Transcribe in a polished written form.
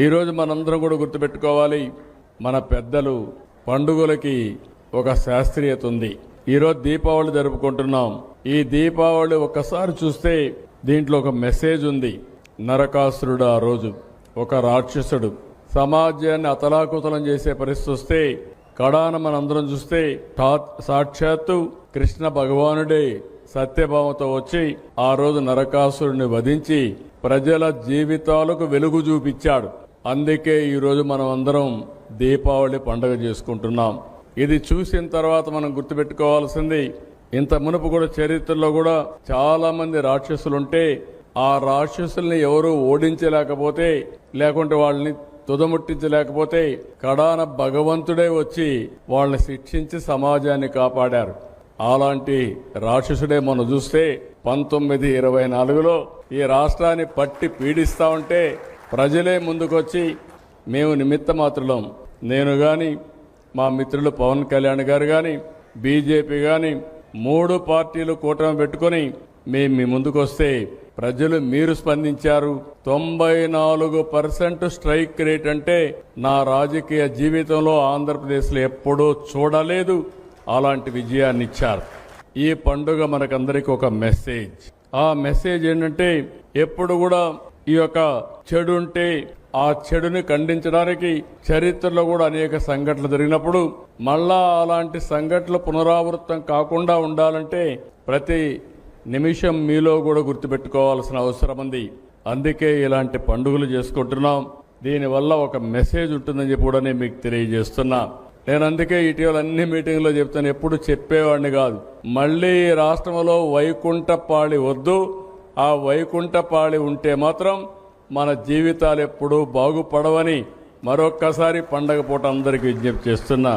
ఈరోజు మనందరం కూడా గుర్తుపెట్టుకోవాలి, మన పెద్దలు పండుగలకి ఒక శాస్త్రీయత ఉంది. ఈరోజు దీపావళి జరుపుకుంటున్నాం. ఈ దీపావళి ఒక్కసారి చూస్తే దీంట్లో ఒక మెసేజ్ ఉంది. నరకాసురుడు ఆ రోజు ఒక రాక్షసుడు సమాజాన్ని అతలాకుతలం చేసే పరిస్థితి వస్తే కడాన మనందరం చూస్తే సాక్షాత్తు కృష్ణ భగవానుడే సత్యభామతో వచ్చి ఆ రోజు నరకాసురుడిని వధించి ప్రజల జీవితాలకు వెలుగు చూపించాడు. అందుకే ఈరోజు మనం అందరం దీపావళి పండుగ చేసుకుంటున్నాం. ఇది చూసిన తర్వాత మనం గుర్తుపెట్టుకోవాల్సింది, ఇంత మునుపు కూడా చరిత్రలో కూడా చాలా మంది రాక్షసులుంటే ఆ రాక్షసుల్ని ఎవరు ఓడించలేకపోతే, లేకుంటే వాళ్ళని తుదముట్టించలేకపోతే కడాన భగవంతుడే వచ్చి వాళ్ళని శిక్షించి సమాజాన్ని కాపాడారు. అలాంటి రాక్షసుడే మనం చూస్తే 1924లో ఈ రాష్ట్రాన్ని పట్టి పీడిస్తా ఉంటే ప్రజలే ముందుకొచ్చి మేము నిమిత్త మాత్రులం, నేను గాని మా మిత్రులు పవన్ కళ్యాణ్ గారు గాని బీజేపీ గాని 3 పార్టీలు కూటమి పెట్టుకొని మేము మీ ముందుకు వస్తే ప్రజలు మీరు స్పందించారు. 94% స్ట్రైక్ రేట్ అంటే నా రాజకీయ జీవితంలో ఆంధ్రప్రదేశ్లో ఎప్పుడూ చూడలేదు. అలాంటి విజయాన్ని ఇచ్చారు. ఈ పండుగ మనకందరికీ ఒక మెసేజ్. ఆ మెసేజ్ ఏంటంటే ఎప్పుడు కూడా ఈ యొక్క చెడు ఉంటే ఆ చెడుని ఖండించడానికి చరిత్రలో కూడా అనేక సంఘటనలు జరిగినప్పుడు మళ్ళా అలాంటి సంఘటనలు పునరావృతం కాకుండా ఉండాలంటే ప్రతి నిమిషం మీలో కూడా గుర్తుపెట్టుకోవాల్సిన అవసరం ఉంది. అందుకే ఇలాంటి పండుగలు చేసుకుంటున్నాం. దీనివల్ల ఒక మెసేజ్ ఉంటుందని చెప్పి కూడా నేను మీకు తెలియజేస్తున్నా. నేను అందుకే ఇటీవల అన్ని మీటింగ్లో చెప్తాను, ఎప్పుడు చెప్పేవాడిని కాదు. మళ్ళీ రాష్ట్రంలో వైకుంఠపాళి వద్దు. ఆ వైకుంఠపాళి ఉంటే మాత్రం మన జీవితాలు ఎప్పుడూ బాగుపడవని మరొక్కసారి పండగ పూట అందరికీ విజ్ఞప్తి చేస్తున్నా.